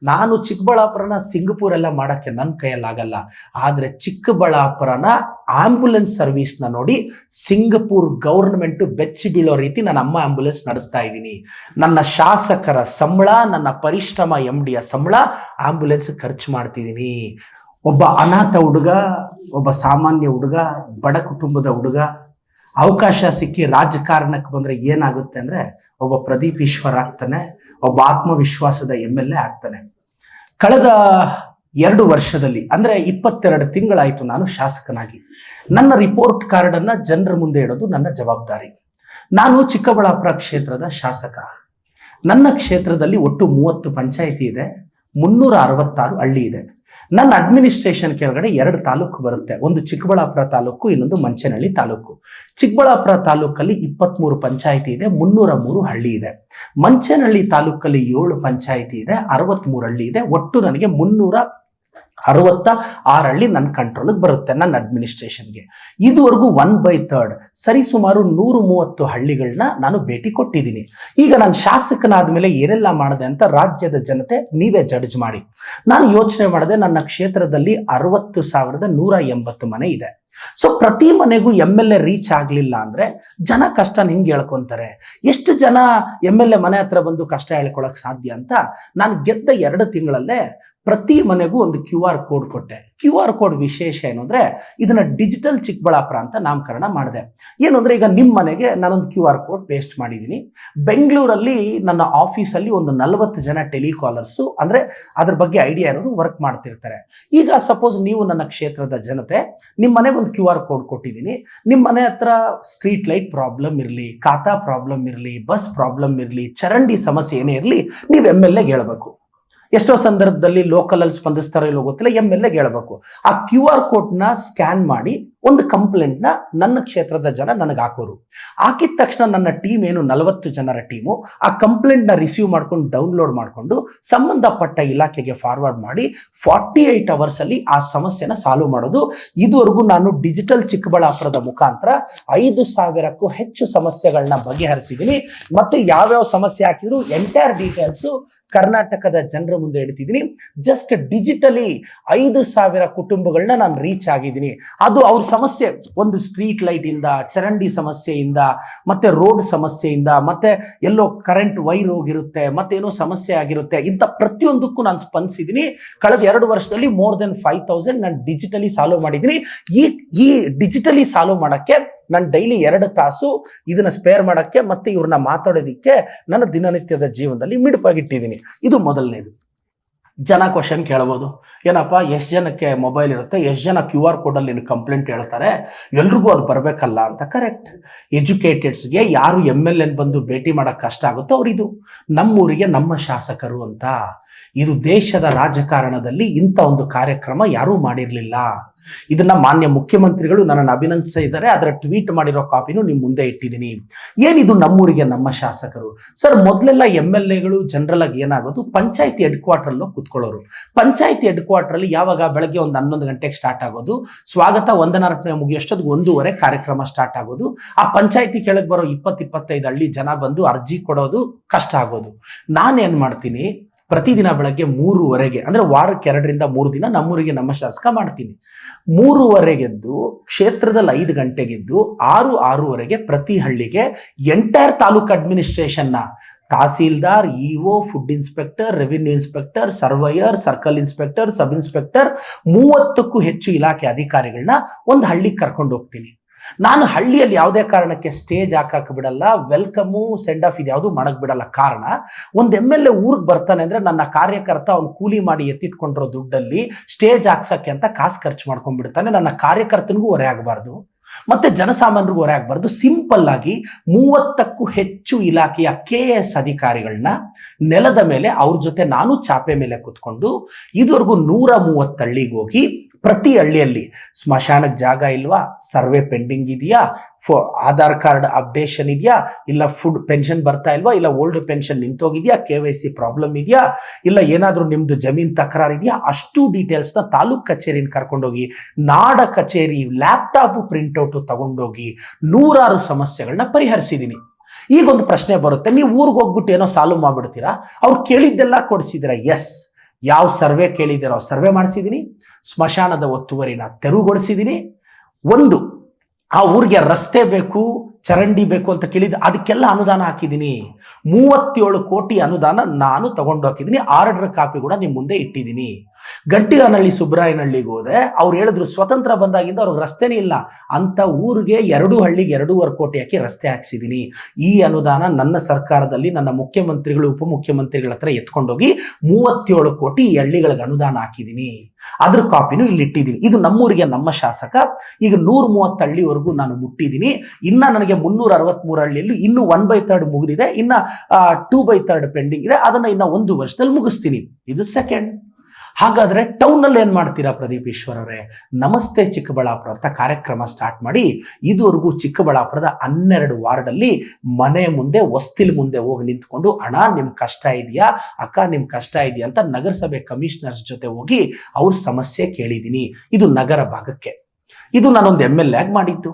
ನಾನು ಚಿಕ್ಕಬಳ್ಳಾಪುರನ ಸಿಂಗಪೂರ್ ಎಲ್ಲ ಮಾಡಕ್ಕೆ ನನ್ನ ಕೈಯಲ್ಲಾಗಲ್ಲ. ಆದರೆ ಚಿಕ್ಕಬಳ್ಳಾಪುರನ ಆಂಬ್ಯುಲೆನ್ಸ್ ಸರ್ವಿಸ್ನ ನೋಡಿ ಸಿಂಗಪೂರ್ ಗೌರ್ಮೆಂಟು ಬೆಚ್ಚಿ ಬೀಳೋ ರೀತಿ ನಾನು ಅಮ್ಮ ಆಂಬ್ಯುಲೆನ್ಸ್ ನಡೆಸ್ತಾ ಇದ್ದೀನಿ. ನನ್ನ ಶಾಸಕರ ಸಂಬಳ, ನನ್ನ ಪರಿಶ್ರಮ MDಯ ಸಂಬಳ ಆಂಬ್ಯುಲೆನ್ಸ್ ಖರ್ಚು ಮಾಡ್ತಿದ್ದೀನಿ. ಒಬ್ಬ ಅನಾಥ ಹುಡುಗ, ಒಬ್ಬ ಸಾಮಾನ್ಯ ಹುಡುಗ, ಬಡ ಕುಟುಂಬದ ಹುಡುಗ ಅವಕಾಶ ಸಿಕ್ಕಿ ರಾಜಕಾರಣಕ್ಕೆ ಬಂದರೆ ಏನಾಗುತ್ತೆ ಅಂದರೆ ಒಬ್ಬ ಪ್ರದೀಪ್ ಈಶ್ವರ್ ಆಗ್ತಾನೆ, ಒಬ್ಬ ಆತ್ಮವಿಶ್ವಾಸದ MLA ಆಗ್ತಾನೆ. ಕಳೆದ 2 ವರ್ಷದಲ್ಲಿ ಅಂದರೆ 22 ತಿಂಗಳಾಯಿತು ನಾನು ಶಾಸಕನಾಗಿ. ನನ್ನ ರಿಪೋರ್ಟ್ ಕಾರ್ಡನ್ನು ಜನರ ಮುಂದೆ ಇಡೋದು ನನ್ನ ಜವಾಬ್ದಾರಿ. ನಾನು ಚಿಕ್ಕಬಳ್ಳಾಪುರ ಕ್ಷೇತ್ರದ ಶಾಸಕ. ನನ್ನ ಕ್ಷೇತ್ರದಲ್ಲಿ ಒಟ್ಟು 30 ಪಂಚಾಯಿತಿ ಇದೆ, 366 ಹಳ್ಳಿ ಇದೆ. ನನ್ನ ಅಡ್ಮಿನಿಸ್ಟ್ರೇಷನ್ ಕೆಳಗಡೆ 2 ತಾಲೂಕು ಬರುತ್ತೆ. ಒಂದು ಚಿಕ್ಕಬಳ್ಳಾಪುರ ತಾಲೂಕು, ಇನ್ನೊಂದು ಮಂಚೇನಹಳ್ಳಿ ತಾಲೂಕು. ಚಿಕ್ಕಬಳ್ಳಾಪುರ ತಾಲೂಕಲ್ಲಿ 23 ಪಂಚಾಯಿತಿ ಇದೆ, 303 ಹಳ್ಳಿ ಇದೆ. ಮಂಚೇನಹಳ್ಳಿ ತಾಲೂಕಲ್ಲಿ 7 ಪಂಚಾಯಿತಿ ಇದೆ, 63 ಹಳ್ಳಿ ಇದೆ. ಒಟ್ಟು ನನಗೆ 366 ಹಳ್ಳಿ ನನ್ನ ಕಂಟ್ರೋಲಿಗೆ ಬರುತ್ತೆ, ನನ್ನ ಅಡ್ಮಿನಿಸ್ಟ್ರೇಷನ್ಗೆ. ಇದುವರೆಗೂ 1/3 ಸರಿಸುಮಾರು 130 ಹಳ್ಳಿಗಳನ್ನ ನಾನು ಭೇಟಿ ಕೊಟ್ಟಿದ್ದೀನಿ. ಈಗ ನಾನು ಶಾಸಕನಾದ ಮೇಲೆ ಏನೆಲ್ಲ ಮಾಡಿದೆ ಅಂತ ರಾಜ್ಯದ ಜನತೆ ನೀವೇ ಜಡ್ಜ್ ಮಾಡಿ. ನಾನು ಯೋಚನೆ ಮಾಡಿದೆ, ನನ್ನ ಕ್ಷೇತ್ರದಲ್ಲಿ 60,180 ಮನೆ ಇದೆ. ಸೊ ಪ್ರತಿ ಮನೆಗೂ MLA ರೀಚ್ ಆಗಲಿಲ್ಲ ಅಂದರೆ ಜನ ಕಷ್ಟ ಹಿಂಗೆ ಹೇಳ್ಕೊತಾರೆ. ಎಷ್ಟು ಜನ MLA ಮನೆ ಹತ್ರ ಬಂದು ಕಷ್ಟ ಹೇಳ್ಕೊಳಕ್ಕೆ ಸಾಧ್ಯ ಅಂತ ನಾನು ಗೆದ್ದ 2 ತಿಂಗಳಲ್ಲೇ ಪ್ರತಿ ಮನೆಗೂ ಒಂದು QR ಕೋಡ್ ಕೊಟ್ಟೆ. QR ಕೋಡ್ ವಿಶೇಷ ಏನು ಅಂದರೆ ಇದನ್ನ ಡಿಜಿಟಲ್ ಚಿಕ್ಕಬಳ್ಳಾಪುರ ಅಂತ ನಾಮಕರಣ ಮಾಡಿದೆ. ಏನು ಅಂದರೆ ಈಗ ನಿಮ್ಮ ಮನೆಗೆ ನಾನೊಂದು QR ಕೋಡ್ ಪೇಸ್ಟ್ ಮಾಡಿದ್ದೀನಿ. ಬೆಂಗಳೂರಲ್ಲಿ ನನ್ನ ಆಫೀಸಲ್ಲಿ ಒಂದು 40 ಜನ ಟೆಲಿಕಾಲರ್ಸು ಅಂದರೆ ಅದ್ರ ಬಗ್ಗೆ ಐಡಿಯಾ ಇರೋರು ವರ್ಕ್ ಮಾಡ್ತಿರ್ತಾರೆ. ಈಗ ಸಪೋಸ್ ನೀವು ನನ್ನ ಕ್ಷೇತ್ರದ ಜನತೆ, ನಿಮ್ಮ ಮನೆಗೆ ಒಂದು QR ಕೋಡ್ ಕೊಟ್ಟಿದ್ದೀನಿ. ನಿಮ್ಮ ಮನೆ ಹತ್ರ ಸ್ಟ್ರೀಟ್ ಲೈಟ್ ಪ್ರಾಬ್ಲಮ್ ಇರಲಿ, ಖಾತಾ ಪ್ರಾಬ್ಲಮ್ ಇರಲಿ, ಬಸ್ ಪ್ರಾಬ್ಲಮ್ ಇರಲಿ, ಚರಂಡಿ ಸಮಸ್ಯೆ ಏನೇ ಇರಲಿ, ನೀವು MLAಗೆ ಹೇಳಬೇಕು. ಎಷ್ಟೋ ಸಂದರ್ಭದಲ್ಲಿ ಲೋಕಲಲ್ಲಿ ಸ್ಪಂದಿಸ್ತಾರೋ ಇಲ್ಲೋ ಗೊತ್ತಿಲ್ಲ, MLAಗೆ ಹೇಳಬೇಕು. ಆ QR ಕೋಡ್ನ ಸ್ಕ್ಯಾನ್ ಮಾಡಿ ಒಂದು ಕಂಪ್ಲೇಂಟ್ನ ನನ್ನ ಕ್ಷೇತ್ರದ ಜನ ನನಗೆ ಹಾಕೋರು. ಹಾಕಿದ ತಕ್ಷಣ ನನ್ನ ಟೀಮ್ ಏನು 40 ಜನರ ಟೀಮು ಆ ಕಂಪ್ಲೇಂಟ್ನ ರಿಸೀವ್ ಮಾಡ್ಕೊಂಡು ಡೌನ್ಲೋಡ್ ಮಾಡಿಕೊಂಡು ಸಂಬಂಧಪಟ್ಟ ಇಲಾಖೆಗೆ ಫಾರ್ವರ್ಡ್ ಮಾಡಿ 48 ಅವರ್ಸಲ್ಲಿ ಆ ಸಮಸ್ಯೆನ ಸಾಲ್ವ್ ಮಾಡೋದು. ಇದುವರೆಗೂ ನಾನು ಡಿಜಿಟಲ್ ಚಿಕ್ಕಬಳ್ಳಾಪುರದ ಮುಖಾಂತರ 5,000ಕ್ಕೂ ಹೆಚ್ಚು ಸಮಸ್ಯೆಗಳನ್ನ ಬಗೆಹರಿಸಿದ್ದೀನಿ. ಮತ್ತು ಯಾವ್ಯಾವ ಸಮಸ್ಯೆ ಹಾಕಿದ್ರು ಎಂಟೈರ್ ಡೀಟೇಲ್ಸು ಕರ್ನಾಟಕದ ಜನರ ಮುಂದೆ ಇಡ್ತಿದ್ದೀನಿ. ಜಸ್ಟ್ ಡಿಜಿಟಲಿ 5,000 ಕುಟುಂಬಗಳನ್ನ ನಾನು ರೀಚ್ ಆಗಿದ್ದೀನಿ. ಅದು ಅವ್ರ ಸಮಸ್ಯೆ, ಒಂದು ಸ್ಟ್ರೀಟ್ ಲೈಟ್ ಇಂದ, ಚರಂಡಿ ಸಮಸ್ಯೆಯಿಂದ, ಮತ್ತೆ ರೋಡ್ ಸಮಸ್ಯೆಯಿಂದ, ಮತ್ತೆ ಎಲ್ಲೋ ಕರೆಂಟ್ ವೈರ್ ಹೋಗಿರುತ್ತೆ, ಮತ್ತೇನೋ ಸಮಸ್ಯೆ ಆಗಿರುತ್ತೆ, ಇಂಥ ಪ್ರತಿಯೊಂದಕ್ಕೂ ನಾನು ಸ್ಪಂದಿಸಿದ್ದೀನಿ. ಕಳೆದ 2 ವರ್ಷದಲ್ಲಿ more than 5,000 ನಾನು ಡಿಜಿಟಲಿ ಸಾಲ್ವ್ ಮಾಡಿದ್ದೀನಿ. ಈ ಡಿಜಿಟಲಿ ಸಾಲ್ವ್ ಮಾಡೋಕ್ಕೆ ನಾನು ಡೈಲಿ 2 ತಾಸು ಇದನ್ನ ಸ್ಪೇರ್ ಮಾಡೋಕ್ಕೆ ಮತ್ತೆ ಇವ್ರನ್ನ ಮಾತಾಡೋದಕ್ಕೆ ನನ್ನ ದಿನನಿತ್ಯದ ಜೀವನದಲ್ಲಿ ಮಿಡುಪಾಗಿಟ್ಟಿದ್ದೀನಿ. ಇದು ಮೊದಲನೇದು. ಜನ ಕ್ವಶನ್ ಕೇಳ್ಬೋದು, ಏನಪ್ಪ ಎಷ್ಟು ಜನಕ್ಕೆ ಮೊಬೈಲ್ ಇರುತ್ತೆ, ಎಷ್ಟು ಜನ QR ಕೋಡಲ್ಲಿ ಕಂಪ್ಲೇಂಟ್ ಹೇಳ್ತಾರೆ, ಎಲ್ರಿಗೂ ಅದು ಬರಬೇಕಲ್ಲ ಅಂತ. ಕರೆಕ್ಟ್. ಎಜುಕೇಟೆಡ್ಸ್ಗೆ ಯಾರು MLA ಬಂದು ಭೇಟಿ ಮಾಡೋಕ್ಕೆ ಕಷ್ಟ ಆಗುತ್ತೋ ಅವರಿದು ನಮ್ಮೂರಿಗೆ ನಮ್ಮ ಶಾಸಕರು ಅಂತ. ಇದು ದೇಶದ ರಾಜಕಾರಣದಲ್ಲಿ ಇಂಥ ಒಂದು ಕಾರ್ಯಕ್ರಮ ಯಾರೂ ಮಾಡಿರಲಿಲ್ಲ. ಇದನ್ನ ಮಾನ್ಯ ಮುಖ್ಯಮಂತ್ರಿಗಳು ನನ್ನನ್ನು ಅಭಿನಂದಿಸಿದ್ದಾರೆ. ಅದರ ಟ್ವೀಟ್ ಮಾಡಿರೋ ಕಾಪಿನೂ ನಿಮ್ಮ ಮುಂದೆ ಇಟ್ಟಿದ್ದೀನಿ. ಏನಿದು ನಮ್ಮೂರಿಗೆ ನಮ್ಮ ಶಾಸಕರು? ಸರ್, ಮೊದಲೆಲ್ಲ MLAಗಳು ಜನರಲ್ ಆಗಿ ಏನಾಗೋದು, ಪಂಚಾಯತಿ ಹೆಡ್ ಕ್ವಾರ್ಟರ್ಲ್ಲೋ ಕುತ್ಕೊಳ್ಳೋರು. ಪಂಚಾಯತಿ ಹೆಡ್ ಕ್ವಾರ್ಟರಲ್ಲಿ ಯಾವಾಗ ಬೆಳಗ್ಗೆ ಒಂದು 11 ಗಂಟೆಗೆ ಸ್ಟಾರ್ಟ್ ಆಗೋದು, ಸ್ವಾಗತ ವಂದನಾರ್ಪಣೆ ಮುಗಿಯೋಷ್ಟೊತ್ತಿಗೆ 1:30 ಕಾರ್ಯಕ್ರಮ ಸ್ಟಾರ್ಟ್ ಆಗೋದು. ಆ ಪಂಚಾಯತಿ ಕೆಳಗೆ ಬರೋ 20-25 ಹಳ್ಳಿ ಜನ ಬಂದು ಅರ್ಜಿ ಕೊಡೋದು ಕಷ್ಟ ಆಗೋದು. ನಾನೇನು ಮಾಡ್ತೀನಿ, ಪ್ರತಿದಿನ ಬೆಳಗ್ಗೆ 3:30 ಅಂದರೆ ವಾರಕ್ಕೆ 2ರಿಂದ 3 ದಿನ ನಮ್ಮೂರಿಗೆ ನಮ್ಮ ಶಾಸಕ ಮಾಡ್ತೀನಿ. 3:30 ಕ್ಷೇತ್ರದಲ್ಲಿ 5 ಗಂಟೆಗೆದ್ದು 6-6:30 ಪ್ರತಿ ಹಳ್ಳಿಗೆ ಎಂಟೈರ್ ತಾಲೂಕು ಅಡ್ಮಿನಿಸ್ಟ್ರೇಷನ್ನ tahsildar, EO, food inspector, revenue inspector, surveyor, circle inspector, sub inspector 30ಕ್ಕೂ ಹೆಚ್ಚು ಇಲಾಖೆ ಅಧಿಕಾರಿಗಳನ್ನ ಒಂದು ಹಳ್ಳಿಗೆ ಕರ್ಕೊಂಡು ಹೋಗ್ತೀನಿ. ನಾನು ಹಳ್ಳಿಯಲ್ಲಿ ಯಾವುದೇ ಕಾರಣಕ್ಕೆ ಸ್ಟೇಜ್ ಹಾಕಕ್ಕೆ ಬಿಡಲ್ಲ, ವೆಲ್ಕಮು ಸೆಂಡ್ ಆಫ್ ಇದು ಯಾವುದು ಮಾಡಕ್ಕೆ ಬಿಡಲ್ಲ. ಕಾರಣ, ಒಂದು MLA ಊರಿಗೆ ಬರ್ತಾನೆ ಅಂದರೆ ನನ್ನ ಕಾರ್ಯಕರ್ತ ಅವ್ನು ಕೂಲಿ ಮಾಡಿ ಎತ್ತಿಟ್ಕೊಂಡಿರೋ ದುಡ್ಡಲ್ಲಿ ಸ್ಟೇಜ್ ಹಾಕ್ಸಕ್ಕೆ ಅಂತ ಕಾಸು ಖರ್ಚು ಮಾಡ್ಕೊಂಡ್ಬಿಡ್ತಾನೆ. ನನ್ನ ಕಾರ್ಯಕರ್ತನಿಗೂ ಹೊರೆ ಆಗಬಾರ್ದು, ಮತ್ತೆ ಜನಸಾಮಾನ್ಯರಿಗೂ ಹೊರೆ ಆಗಬಾರ್ದು. ಸಿಂಪಲ್ ಆಗಿ 30ಕ್ಕೂ ಹೆಚ್ಚು ಇಲಾಖೆಯ KS ಅಧಿಕಾರಿಗಳನ್ನ ನೆಲದ ಮೇಲೆ ಅವ್ರ ಜೊತೆ ನಾನು ಚಾಪೆ ಮೇಲೆ ಕುತ್ಕೊಂಡು ಇದುವರೆಗೂ 130 ಹಳ್ಳಿಗೆ ಹೋಗಿ ಪ್ರತಿ ಹಳ್ಳಿಯಲ್ಲಿ ಸ್ಮಶಾನಕ್ಕೆ ಜಾಗ ಇಲ್ವಾ, ಸರ್ವೆ ಪೆಂಡಿಂಗ್ ಇದೆಯಾ, ಆಧಾರ್ ಕಾರ್ಡ್ ಅಪ್ಡೇಷನ್ ಇದೆಯಾ, ಇಲ್ಲ ಫುಡ್ ಪೆನ್ಷನ್ ಬರ್ತಾ ಇಲ್ವಾ, ಇಲ್ಲ ಓಲ್ಡ್ ಪೆನ್ಷನ್ ನಿಂತೋಗಿದೆಯಾ, KYC ಪ್ರಾಬ್ಲಮ್ ಇದೆಯಾ, ಇಲ್ಲ ಏನಾದರೂ ನಿಮ್ಮದು ಜಮೀನು ತಕರಾರು ಇದೆಯಾ, ಅಷ್ಟು ಡೀಟೇಲ್ಸ್ನ ತಾಲೂಕು ಕಚೇರಿನ ಕರ್ಕೊಂಡೋಗಿ, ನಾಡ ಕಚೇರಿ ಲ್ಯಾಪ್ಟಾಪು ಪ್ರಿಂಟೌಟು ತಗೊಂಡೋಗಿ 100 ಸಮಸ್ಯೆಗಳನ್ನ ಪರಿಹರಿಸಿದ್ದೀನಿ. ಈಗೊಂದು ಪ್ರಶ್ನೆ ಬರುತ್ತೆ, ನೀವು ಊರಿಗೆ ಹೋಗ್ಬಿಟ್ಟು ಏನೋ ಸಾಲ್ವ್ ಮಾಡ್ಬಿಡ್ತೀರಾ, ಅವ್ರು ಕೇಳಿದ್ದೆಲ್ಲ ಕೊಡಿಸಿದ್ದೀರಾ? ಎಸ್, ಯಾವ ಸರ್ವೆ ಕೇಳಿದಿರೋ ಸರ್ವೆ ಮಾಡಿಸಿದ್ದೀನಿ, ಸ್ಮಶಾನದ ಒತ್ತುವರಿನ ತೆರವುಗೊಳಿಸಿದ್ದೀನಿ, ಒಂದು ಆ ಊರಿಗೆ ರಸ್ತೆ ಬೇಕು, ಚರಂಡಿ ಬೇಕು ಅಂತ ಕೇಳಿದ ಅದಕ್ಕೆಲ್ಲ ಅನುದಾನ ಹಾಕಿದ್ದೀನಿ. 37 ಕೋಟಿ ಅನುದಾನ ನಾನು ತಗೊಂಡು ಹಾಕಿದ್ದೀನಿ. ಆರ್ಡರ್ ಕಾಪಿ ಕೂಡ ನಿಮ್ಮ ಮುಂದೆ ಇಟ್ಟಿದ್ದೀನಿ. ಗಂಟಿಗಾನಹಳ್ಳಿ ಸುಬ್ರಾಯನಹಳ್ಳಿಗೆ ಹೋದೆ, ಅವ್ರು ಹೇಳಿದ್ರು ಸ್ವತಂತ್ರ ಬಂದಾಗಿಂದ ಅವ್ರಿಗೆ ರಸ್ತೆನೇ ಇಲ್ಲ ಅಂತ ಊರಿಗೆ 2 ಹಳ್ಳಿಗೆ 2.5 ಕೋಟಿ ಹಾಕಿ ರಸ್ತೆ ಹಾಕ್ಸಿದ್ದೀನಿ. ಈ ಅನುದಾನ ನನ್ನ ಸರ್ಕಾರದಲ್ಲಿ ನನ್ನ ಮುಖ್ಯಮಂತ್ರಿಗಳು ಉಪಮುಖ್ಯಮಂತ್ರಿಗಳ ಹತ್ರ ಎತ್ಕೊಂಡೋಗಿ 37 ಕೋಟಿ ಈ ಹಳ್ಳಿಗಳಿಗೆ ಅನುದಾನ ಹಾಕಿದ್ದೀನಿ. ಅದ್ರ ಕಾಪಿನೂ ಇಲ್ಲಿ ಇಟ್ಟಿದ್ದೀನಿ. ಇದು ನಮ್ಮೂರಿಗೆ ನಮ್ಮ ಶಾಸಕ ಈಗ 130 ಹಳ್ಳಿವರೆಗೂ ನಾನು ಮುಟ್ಟಿದ್ದೀನಿ. ಇನ್ನ ನನಗೆ 363 ಹಳ್ಳಿಯಲ್ಲಿ ಇನ್ನು 1/3 ಮುಗಿದಿದೆ, ಇನ್ನ 2/3 ಪೆಂಡಿಂಗ್ ಇದೆ. ಅದನ್ನ ಇನ್ನ 1 ವರ್ಷದಲ್ಲಿ ಮುಗಿಸ್ತೀನಿ. ಇದು ಸೆಕೆಂಡ್. ಹಾಗಾದ್ರೆ ಟೌನ್ ಅಲ್ಲಿ ಏನ್ ಮಾಡ್ತೀರಾ ಪ್ರದೀಪ್ ಈಶ್ವರ್ ಅವರೇ? ನಮಸ್ತೆ ಚಿಕ್ಕಬಳ್ಳಾಪುರ ಅಂತ ಕಾರ್ಯಕ್ರಮ ಸ್ಟಾರ್ಟ್ ಮಾಡಿ ಇದುವರೆಗೂ ಚಿಕ್ಕಬಳ್ಳಾಪುರದ 12 ವಾರ್ಡಲ್ಲಿ ಮನೆ ಮುಂದೆ ಹೊಸ್ತಿಲ್ ಮುಂದೆ ಹೋಗಿ ನಿಂತ್ಕೊಂಡು ಅಣ್ಣ ನಿಮ್ ಕಷ್ಟ ಇದೆಯಾ, ಅಕ್ಕ ನಿಮ್ ಕಷ್ಟ ಇದೆಯಾ ಅಂತ ನಗರಸಭೆ ಕಮಿಷನರ್ಸ್ ಜೊತೆ ಹೋಗಿ ಅವ್ರ ಸಮಸ್ಯೆ ಕೇಳಿದ್ದೀನಿ. ಇದು ನಗರ ಭಾಗಕ್ಕೆ. ಇದು ನಾನೊಂದು MLA ಆಗಿ ಮಾಡಿದ್ದು.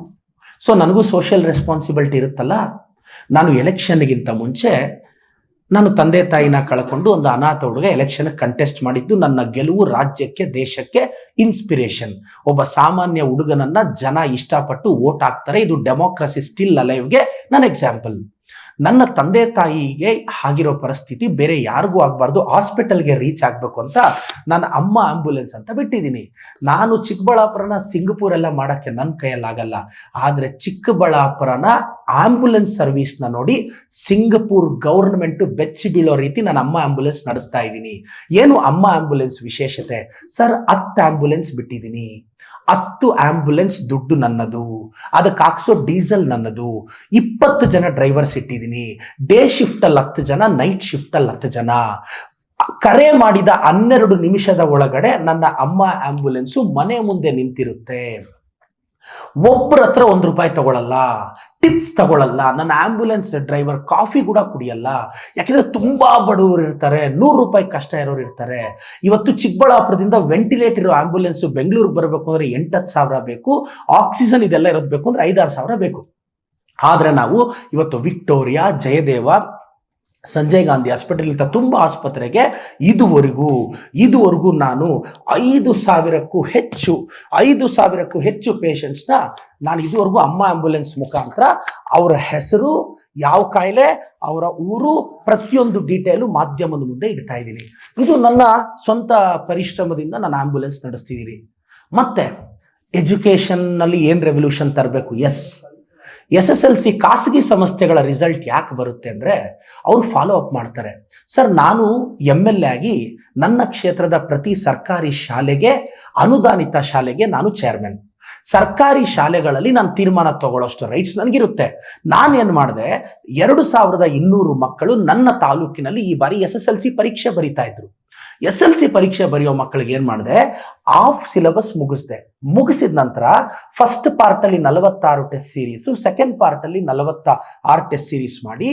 ಸೊ ನನಗೂ ಸೋಷಿಯಲ್ ರೆಸ್ಪಾನ್ಸಿಬಿಲಿಟಿ ಇರುತ್ತಲ್ಲ. ನಾನು ಎಲೆಕ್ಷನ್ಗಿಂತ ಮುಂಚೆ ನಾನು ತಂದೆ ತಾಯಿನ ಕಳ್ಕೊಂಡು ಒಂದು ಅನಾಥ ಹುಡುಗ ಎಲೆಕ್ಷನ್ ಕಂಟೆಸ್ಟ್ ಮಾಡಿದ್ದು. ನನ್ನ ಗೆಲುವು ರಾಜ್ಯಕ್ಕೆ ದೇಶಕ್ಕೆ ಇನ್ಸ್ಪಿರೇಷನ್. ಒಬ್ಬ ಸಾಮಾನ್ಯ ಹುಡುಗನನ್ನ ಜನ ಇಷ್ಟಪಟ್ಟು ವೋಟ್ ಹಾಕ್ತಾರೆ. ಇದು ಡೆಮೋಕ್ರಸಿ ಸ್ಟಿಲ್ ಅಲೈವ್ಗೆ ನನ್ನ ಎಕ್ಸಾಂಪಲ್. ನನ್ನ ತಂದೆ ತಾಯಿಗೆ ಆಗಿರೋ ಪರಿಸ್ಥಿತಿ ಬೇರೆ ಯಾರಿಗೂ ಆಗಬಾರ್ದು, ಹಾಸ್ಪಿಟಲ್ಗೆ ರೀಚ್ ಆಗಬೇಕು ಅಂತ ನಾನು ಅಮ್ಮ ಆಂಬ್ಯುಲೆನ್ಸ್ ಅಂತ ಬಿಟ್ಟಿದ್ದೀನಿ. ನಾನು ಚಿಕ್ಕಬಳ್ಳಾಪುರನ ಸಿಂಗಪೂರ್ ಎಲ್ಲ ಮಾಡೋಕ್ಕೆ ನನ್ನ ಕೈಯಲ್ಲಾಗಲ್ಲ. ಆದರೆ ಚಿಕ್ಕಬಳ್ಳಾಪುರನ ಆಂಬ್ಯುಲೆನ್ಸ್ ಸರ್ವಿಸ್ನ ನೋಡಿ ಸಿಂಗಪೂರ್ ಗೌರ್ಮೆಂಟ್ ಬೆಚ್ಚಿ ಬೀಳೋ ರೀತಿ ನಾನು ಅಮ್ಮ ಆಂಬ್ಯುಲೆನ್ಸ್ ನಡೆಸ್ತಾ ಇದ್ದೀನಿ. ಏನು ಅಮ್ಮ ಆಂಬ್ಯುಲೆನ್ಸ್ ವಿಶೇಷತೆ ಸರ್? 10 ಆಂಬ್ಯುಲೆನ್ಸ್ ಬಿಟ್ಟಿದ್ದೀನಿ. 10 ಆಂಬ್ಯುಲೆನ್ಸ್ ದುಡ್ಡು ನನ್ನದು, ಅದಕ್ಕೆ ಹಾಕ್ಸೋ ಡೀಸೆಲ್ ನನ್ನದು. 20 ಜನ ಡ್ರೈವರ್ಸ್ ಇಟ್ಟಿದ್ದೀನಿ. ಡೇ ಶಿಫ್ಟ್ ಅಲ್ಲಿ 10 ಜನ, ನೈಟ್ ಶಿಫ್ಟ್ ಅಲ್ಲಿ 10 ಜನ. ಕರೆ ಮಾಡಿದ 12 ನಿಮಿಷದ ಒಳಗಡೆ ನನ್ನ ಅಮ್ಮ ಆಂಬ್ಯುಲೆನ್ಸು ಮನೆ ಮುಂದೆ ನಿಂತಿರುತ್ತೆ. ಒಬ್ಬರ ಹತ್ರ ₹1 ತಗೊಳ್ಳಲ್ಲ, ಟಿಪ್ಸ್ ತಗೊಳ್ಳಲ್ಲ. ನನ್ನ ಆಂಬ್ಯುಲೆನ್ಸ್ ಡ್ರೈವರ್ ಕಾಫಿ ಕೂಡ ಕುಡಿಯಲ್ಲ. ಯಾಕೆಂದ್ರೆ ತುಂಬಾ ಬಡವರು ಇರ್ತಾರೆ, ₹100 ಕಷ್ಟ ಇರೋರು ಇರ್ತಾರೆ. ಇವತ್ತು ಚಿಕ್ಕಬಳ್ಳಾಪುರದಿಂದ ವೆಂಟಿಲೇಟರ್ ಇರೋ ಆಂಬ್ಯುಲೆನ್ಸ್ ಬೆಂಗಳೂರಿಗೆ ಬರಬೇಕು ಅಂದ್ರೆ 8-10 ಸಾವಿರ ಬೇಕು. ಆಕ್ಸಿಜನ್ ಇದೆಲ್ಲ ಇರೋದು ಬೇಕು ಅಂದ್ರೆ 5-6 ಸಾವಿರ ಬೇಕು. ಆದ್ರೆ ನಾವು ಇವತ್ತು ವಿಕ್ಟೋರಿಯಾ, ಜಯದೇವ, ಸಂಜಯ್ ಗಾಂಧಿ ಹಾಸ್ಪಿಟಲ್ ಇಂಥ ತುಂಬ ಆಸ್ಪತ್ರೆಗೆ ಇದುವರೆಗೂ ನಾನು 5,000ಕ್ಕೂ ಹೆಚ್ಚು ಪೇಷಂಟ್ಸ್ನ ನಾನು ಇದುವರೆಗೂ ಅಮ್ಮ ಆಂಬ್ಯುಲೆನ್ಸ್ ಮುಖಾಂತರ ಅವರ ಹೆಸರು, ಯಾವ ಕಾಯಿಲೆ, ಅವರ ಊರು, ಪ್ರತಿಯೊಂದು ಡೀಟೇಲು ಮಾಧ್ಯಮದ ಮುಂದೆ ಇಡ್ತಾ ಇದ್ದೀನಿ. ಇದು ನನ್ನ ಸ್ವಂತ ಪರಿಶ್ರಮದಿಂದ ನಾನು ಆಂಬ್ಯುಲೆನ್ಸ್ ನಡೆಸ್ತಿದ್ದೀನಿ. ಮತ್ತೆ ಎಜುಕೇಷನ್ನಲ್ಲಿ ಏನು ರೆವಲ್ಯೂಷನ್ ತರಬೇಕು? SSLC ಖಾಸಗಿ ಸಂಸ್ಥೆಗಳ ರಿಸಲ್ಟ್ ಯಾಕೆ ಬರುತ್ತೆ ಅಂದರೆ ಅವರು ಫಾಲೋ ಅಪ್ ಮಾಡ್ತಾರೆ. ಸರ್, ನಾನು MLA ಆಗಿ ನನ್ನ ಕ್ಷೇತ್ರದ ಪ್ರತಿ ಸರ್ಕಾರಿ ಶಾಲೆಗೆ, ಅನುದಾನಿತ ಶಾಲೆಗೆ ನಾನು ಚೇರ್ಮನ್. ಸರ್ಕಾರಿ ಶಾಲೆಗಳಲ್ಲಿ ನಾನು ತೀರ್ಮಾನ ತಗೊಳ್ಳೋಷ್ಟು ರೈಟ್ಸ್ ನನಗಿರುತ್ತೆ. ನಾನೇನು ಮಾಡಿದೆ, 2200 ಮಕ್ಕಳು ನನ್ನ ತಾಲೂಕಿನಲ್ಲಿ ಈ ಬಾರಿ SSLC ಪರೀಕ್ಷೆ ಬರೀತಾ ಇದ್ರು. SLC ಪರೀಕ್ಷೆ ಬರೆಯೋ ಮಕ್ಕಳಿಗೆ ಏನು ಮಾಡಿದೆ, ಆಫ್ ಸಿಲೆಬಸ್ ಮುಗಿಸಿದ ನಂತರ ಫಸ್ಟ್ ಪಾರ್ಟ್ ಅಲ್ಲಿ 46 ಟೆಸ್ಟ್ ಸೀರೀಸು, ಸೆಕೆಂಡ್ ಪಾರ್ಟ್ ಅಲ್ಲಿ 46 ಟೆಸ್ಟ್ ಸೀರೀಸ್ ಮಾಡಿ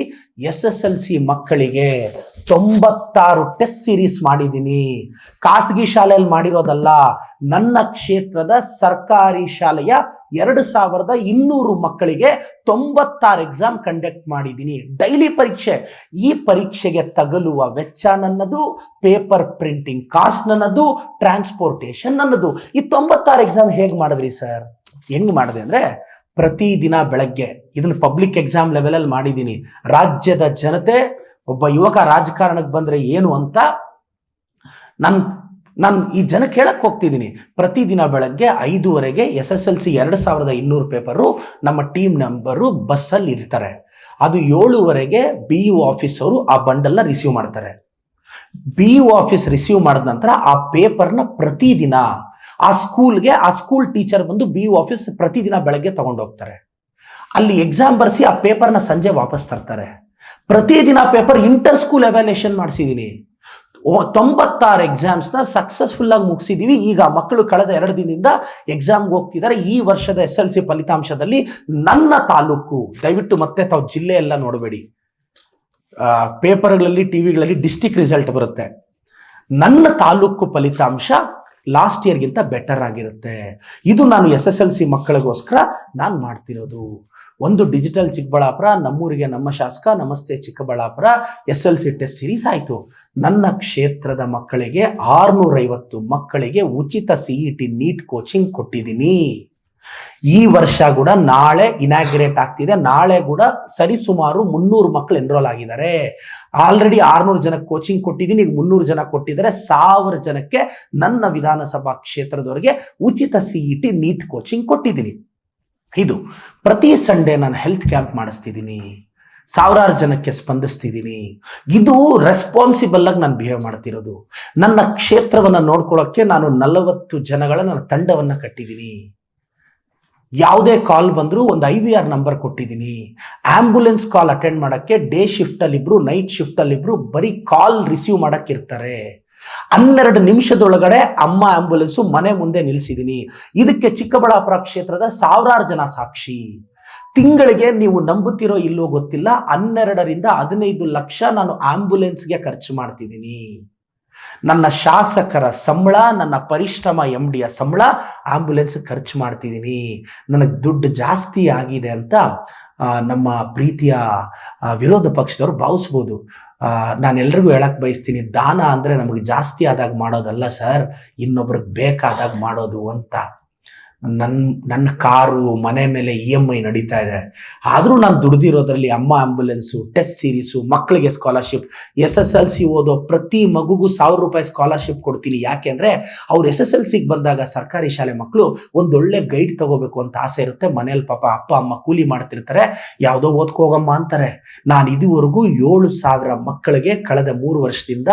SSLC ಮಕ್ಕಳಿಗೆ 96 ಟೆಸ್ಟ್ ಸೀರೀಸ್ ಮಾಡಿದ್ದೀನಿ. ಖಾಸಗಿ ಶಾಲೆಯಲ್ಲಿ ಮಾಡಿರೋದಲ್ಲ, ನನ್ನ ಕ್ಷೇತ್ರದ ಸರ್ಕಾರಿ ಶಾಲೆಯ 2200 ಮಕ್ಕಳಿಗೆ 96 ಎಕ್ಸಾಮ್ ಕಂಡಕ್ಟ್ ಮಾಡಿದ್ದೀನಿ. ಡೈಲಿ ಪರೀಕ್ಷೆ. ಈ ಪರೀಕ್ಷೆಗೆ ತಗಲುವ ವೆಚ್ಚ ನನ್ನದು, ಪೇಪರ್ ಪ್ರಿಂಟಿಂಗ್ ಕಾಸ್ಟ್ ನನ್ನದು, ಟ್ರಾನ್ಸ್ಪೋರ್ಟೇಷನ್ ನನ್ನದು. ಈ 96 ಎಕ್ಸಾಮ್ ಹೇಗೆ ಮಾಡಿದ್ರಿ ಸರ್? ಹೆಂಗ್ ಮಾಡಿದೆ ಅಂದ್ರೆ, ಪ್ರತಿದಿನ ಬೆಳಗ್ಗೆ, ಇದನ್ನು ಪಬ್ಲಿಕ್ ಎಕ್ಸಾಮ್ ಲೆವೆಲ್ ಅಲ್ಲಿ ಮಾಡಿದ್ದೀನಿ. ರಾಜ್ಯದ ಜನತೆ, ಒಬ್ಬ ಯುವಕ ರಾಜಕಾರಣಕ್ಕೆ ಬಂದ್ರೆ ಏನು ಅಂತ ನಾನು ಈ ಜನ ಕೇಳಕ್ ಹೋಗ್ತಿದ್ದೀನಿ. ಪ್ರತಿದಿನ ಬೆಳಗ್ಗೆ 5:15 SSLC 2200 ಪೇಪರು ನಮ್ಮ ಟೀಮ್ ನಂಬರು ಬಸ್ಸಲ್ಲಿ ಇರ್ತಾರೆ. ಅದು 7:15 BU ಆಫೀಸ್ ಅವರು ಆ ಬಂಡಲ್ನ ರಿಸೀವ್ ಮಾಡ್ತಾರೆ. BU ಆಫೀಸ್ ರಿಸೀವ್ ಮಾಡಿದ ನಂತರ ಆ ಪೇಪರ್ನ ಪ್ರತಿದಿನ ಆ ಸ್ಕೂಲ್ ಟೀಚರ್ ಬಂದು BU ಆಫೀಸ್ ಪ್ರತಿದಿನ ಬೆಳಗ್ಗೆ ತಗೊಂಡೋಗ್ತಾರೆ. ಅಲ್ಲಿ ಎಕ್ಸಾಮ್ ಬರ್ಸಿ ಆ ಪೇಪರ್ನ ಸಂಜೆ ವಾಪಸ್ ತರ್ತಾರೆ. ಪ್ರತಿದಿನ ಪೇಪರ್ ಇಂಟರ್ ಸ್ಕೂಲ್ ಎವ್ಯಾಲ್ಯೂಯೇಷನ್ ಮಾಡಿಸಿದ್ದೀನಿ. 96 ಎಕ್ಸಾಮ್ಸ್ನ ಸಕ್ಸಸ್ಫುಲ್ ಆಗಿ ಮುಗಿಸಿದೀವಿ. ಈಗ ಮಕ್ಕಳು ಕಳೆದ 2 ದಿನದಿಂದ ಎಕ್ಸಾಮ್ಗೆ ಹೋಗ್ತಿದ್ದಾರೆ. ಈ ವರ್ಷದ SLC ಫಲಿತಾಂಶದಲ್ಲಿ ನನ್ನ ತಾಲೂಕು, ದಯವಿಟ್ಟು ಮತ್ತೆ ತಾವು ಜಿಲ್ಲೆ ಎಲ್ಲ ನೋಡಬೇಡಿ, ಪೇಪರ್ಗಳಲ್ಲಿ ಟಿವಿಗಳಲ್ಲಿ ಡಿಸ್ಟಿಕ್ ರಿಸಲ್ಟ್ ಬರುತ್ತೆ. ನನ್ನ ತಾಲೂಕು ಫಲಿತಾಂಶ ಲಾಸ್ಟ್ ಇಯರ್ಗಿಂತ ಬೆಟರ್ ಆಗಿರುತ್ತೆ. ಇದು ನಾನು SSLC ಮಕ್ಕಳಿಗೋಸ್ಕರ ನಾನು ಮಾಡ್ತಿರೋದು. ಒಂದು ಡಿಜಿಟಲ್ ಚಿಕ್ಕಬಳ್ಳಾಪುರ, ನಮ್ಮೂರಿಗೆ ನಮ್ಮ ಶಾಸಕ, ನಮಸ್ತೆ ಚಿಕ್ಕಬಳ್ಳಾಪುರ, SLC ಟೆಸ್ಟ್ ಸೀರೀಸ್ ಆಯಿತು. ನನ್ನ ಕ್ಷೇತ್ರದ ಮಕ್ಕಳಿಗೆ 650 ಮಕ್ಕಳಿಗೆ ಉಚಿತ CET ನೀಟ್ ಕೋಚಿಂಗ್ ಕೊಟ್ಟಿದ್ದೀನಿ. ಈ ವರ್ಷ ಕೂಡ ನಾಳೆ ಇನಾಗ್ರೇಟ್ ಆಗ್ತಿದೆ. ನಾಳೆ ಕೂಡ ಸರಿಸುಮಾರು 300 ಮಕ್ಕಳು ಎನ್ರೋಲ್ ಆಗಿದ್ದಾರೆ. ಆಲ್ರೆಡಿ 600 ಜನಕ್ಕೆ ಕೋಚಿಂಗ್ ಕೊಟ್ಟಿದ್ದೀನಿ. ಈಗ 300 ಜನ ಕೊಟ್ಟಿದ್ದಾರೆ. 1000 ಜನಕ್ಕೆ ನನ್ನ ವಿಧಾನಸಭಾ ಕ್ಷೇತ್ರದವರಿಗೆ ಉಚಿತ CET ನೀಟ್ ಕೋಚಿಂಗ್ ಕೊಟ್ಟಿದ್ದೀನಿ. ಇದು ಪ್ರತಿ ಸಂಡೇ ನಾನು ಹೆಲ್ತ್ ಕ್ಯಾಂಪ್ ಮಾಡಿಸ್ತಿದ್ದೀನಿ. 1000 ಜನಕ್ಕೆ ಸ್ಪಂದಿಸ್ತಿದ್ದೀನಿ. ಇದು ರೆಸ್ಪಾನ್ಸಿಬಲ್ ಆಗಿ ನಾನು ಬಿಹೇವ್ ಮಾಡ್ತಿರೋದು. ನನ್ನ ಕ್ಷೇತ್ರವನ್ನು ನೋಡ್ಕೊಳ್ಳೋಕ್ಕೆ ನಾನು 40 ಜನಗಳ ನನ್ನ ತಂಡವನ್ನು ಕಟ್ಟಿದ್ದೀನಿ. ಯಾವುದೇ ಕಾಲ್ ಬಂದರೂ ಒಂದು IVR ನಂಬರ್ ಕೊಟ್ಟಿದ್ದೀನಿ. ಆಂಬ್ಯುಲೆನ್ಸ್ ಕಾಲ್ ಅಟೆಂಡ್ ಮಾಡೋಕ್ಕೆ ಡೇ ಶಿಫ್ಟಲ್ಲಿಬ್ರು, ನೈಟ್ ಶಿಫ್ಟಲ್ಲಿಬ್ರು ಬರೀ ಕಾಲ್ ರಿಸೀವ್ ಮಾಡೋಕ್ಕಿರ್ತಾರೆ. 12 ನಿಮಿಷದೊಳಗಡೆ ಅಮ್ಮ ಆಂಬ್ಯುಲೆನ್ಸು ಮನೆ ಮುಂದೆ ನಿಲ್ಲಿಸಿದ್ದೀನಿ. ಇದಕ್ಕೆ ಚಿಕ್ಕಬಳ್ಳಾಪುರ ಕ್ಷೇತ್ರದ 1000 ಜನ ಸಾಕ್ಷಿ. ತಿಂಗಳಿಗೆ ನೀವು ನಂಬುತ್ತಿರೋ ಇಲ್ಲೋ ಗೊತ್ತಿಲ್ಲ, 12 ರಿಂದ 15 ಲಕ್ಷ ನಾನು ಆಂಬ್ಯುಲೆನ್ಸ್ಗೆ ಖರ್ಚು ಮಾಡ್ತಿದ್ದೀನಿ. ನನ್ನ ಶಾಸಕರ ಸಂಬಳ, ನನ್ನ ಪರಿಶ್ರಮ, MDಯ ಸಂಬಳ ಆಂಬ್ಯುಲೆನ್ಸ್ ಖರ್ಚು ಮಾಡ್ತಿದ್ದೀನಿ. ನನಗೆ ದುಡ್ಡು ಜಾಸ್ತಿ ಆಗಿದೆ ಅಂತ ನಮ್ಮ ಪ್ರೀತಿಯ ವಿರೋಧ ಪಕ್ಷದವರು ಭಾವಿಸ್ಬೋದು. ನಾನೆಲ್ರಿಗೂ ಹೇಳಕ್ಕೆ ಬಯಸ್ತೀನಿ, ದಾನ ಅಂದರೆ ನಮಗೆ ಜಾಸ್ತಿ ಆದಾಗ ಮಾಡೋದಲ್ಲ ಸರ್, ಇನ್ನೊಬ್ರಿಗೆ ಬೇಕಾದಾಗ ಮಾಡೋದು ಅಂತ. ನನ್ನ ಕಾರು, ಮನೆ ಮೇಲೆ EMI ನಡೀತಾ ಇದೆ. ಆದರೂ ನಾನು ದುಡ್ದಿರೋದ್ರಲ್ಲಿ ಅಮ್ಮ ಆಂಬ್ಯುಲೆನ್ಸು, ಟೆಸ್ಟ್ ಸೀರೀಸು, ಮಕ್ಕಳಿಗೆ ಸ್ಕಾಲರ್ಶಿಪ್, SSLC ಓದೋ ಪ್ರತಿ ಮಗುಗೂ 1000 ರೂಪಾಯಿ ಸ್ಕಾಲರ್ಶಿಪ್ ಕೊಡ್ತೀನಿ. ಯಾಕೆ ಅಂದರೆ ಅವ್ರು SSLCಗೆ ಬಂದಾಗ ಸರ್ಕಾರಿ ಶಾಲೆ ಮಕ್ಕಳು ಒಂದೊಳ್ಳೆ ಗೈಡ್ ತಗೋಬೇಕು ಅಂತ ಆಸೆ ಇರುತ್ತೆ. ಮನೇಲಿ ಪಾಪ ಅಪ್ಪ ಅಮ್ಮ ಕೂಲಿ ಮಾಡ್ತಿರ್ತಾರೆ, ಯಾವುದೋ ಓದ್ಕೋಗಮ್ಮ ಅಂತಾರೆ. ನಾನು ಇದುವರೆಗೂ 7,000 ಮಕ್ಕಳಿಗೆ ಕಳೆದ 3 ವರ್ಷದಿಂದ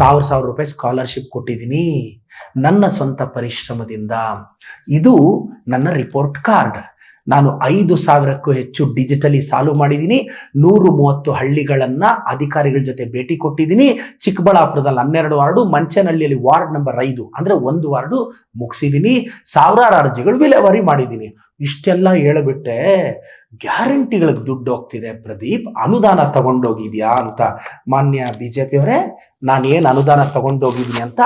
1000 ರೂಪಾಯಿ ಸ್ಕಾಲರ್ಶಿಪ್ ಕೊಟ್ಟಿದ್ದೀನಿ ನನ್ನ ಸ್ವಂತ ಪರಿಶ್ರಮದಿಂದ. ಇದು ನನ್ನ ರಿಪೋರ್ಟ್ ಕಾರ್ಡ್. ನಾನು 5,000ಕ್ಕೂ ಹೆಚ್ಚು ಡಿಜಿಟಲಿ ಸಾಲ್ವ್ ಮಾಡಿದ್ದೀನಿ. 130 ಹಳ್ಳಿಗಳನ್ನು ಅಧಿಕಾರಿಗಳ ಜೊತೆ ಭೇಟಿ ಕೊಟ್ಟಿದ್ದೀನಿ. ಚಿಕ್ಕಬಳ್ಳಾಪುರದಲ್ಲಿ 12 ವಾರ್ಡು, ಮಂಚನಹಳ್ಳಿಯಲ್ಲಿ ವಾರ್ಡ್ ನಂಬರ್ 5 ಅಂದರೆ 1 ವಾರ್ಡು ಮುಗಿಸಿದ್ದೀನಿ. 1000 ಅರ್ಜಿಗಳು ವಿಲೇವಾರಿ ಮಾಡಿದ್ದೀನಿ. ಇಷ್ಟೆಲ್ಲ ಹೇಳಿಬಿಟ್ಟೆ ಗ್ಯಾರಂಟಿಗಳಿಗೆ ದುಡ್ಡು ಹೋಗ್ತಿದೆ ಪ್ರದೀಪ್, ಅನುದಾನ ತಗೊಂಡೋಗಿದ್ಯಾ ಅಂತ. ಮಾನ್ಯ BJP ಅವರೇ, ನಾನು ಏನು ಅನುದಾನ ತಗೊಂಡೋಗಿದ್ದೀನಿ ಅಂತ,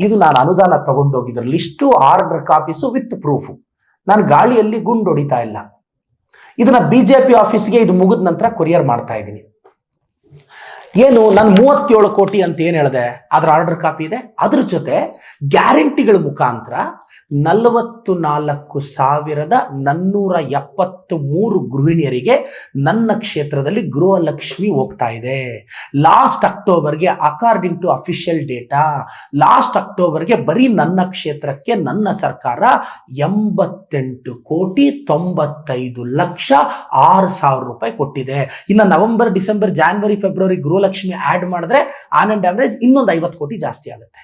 ಇದು ನಾನು ಅನುದಾನ ತಗೊಂಡೋಗಿದ್ರ list, order copies with proof. ನಾನು ಗಾಳಿಯಲ್ಲಿ ಗುಂಡು ಹೊಡಿತಾ ಇಲ್ಲ. ಇದನ್ನ BJP ಆಫೀಸ್ಗೆ ಇದು ಮುಗಿದ ನಂತರ ಕೊರಿಯರ್ ಮಾಡ್ತಾ ಇದ್ದೀನಿ. ಏನು ನಾನು 37 ಕೋಟಿ ಅಂತ ಏನು ಹೇಳಿದೆ, ಅದರ ಆರ್ಡರ್ ಕಾಪಿ ಇದೆ. ಅದ್ರ ಜೊತೆ ಗ್ಯಾರಂಟಿಗಳ ಮುಖಾಂತರ 44,473 ಗೃಹಿಣಿಯರಿಗೆ ನನ್ನ ಕ್ಷೇತ್ರದಲ್ಲಿ ಗೃಹಲಕ್ಷ್ಮಿ ಹೋಗ್ತಾ ಇದೆ. ಲಾಸ್ಟ್ ಅಕ್ಟೋಬರ್ಗೆ, according to official data, last ಅಕ್ಟೋಬರ್ಗೆ ಬರೀ ನನ್ನ ಕ್ಷೇತ್ರಕ್ಕೆ ನನ್ನ ಸರ್ಕಾರ 88,95,06,000 ರೂಪಾಯಿ ಕೊಟ್ಟಿದೆ. ಇನ್ನು November, December, January, February Gruhalakshmi add ಮಾಡಿದ್ರೆ ಆನ್ ಅಂಡ್ ಆವರೇಜ್ ಇನ್ನೊಂದು 50 ಕೋಟಿ ಜಾಸ್ತಿ ಆಗುತ್ತೆ.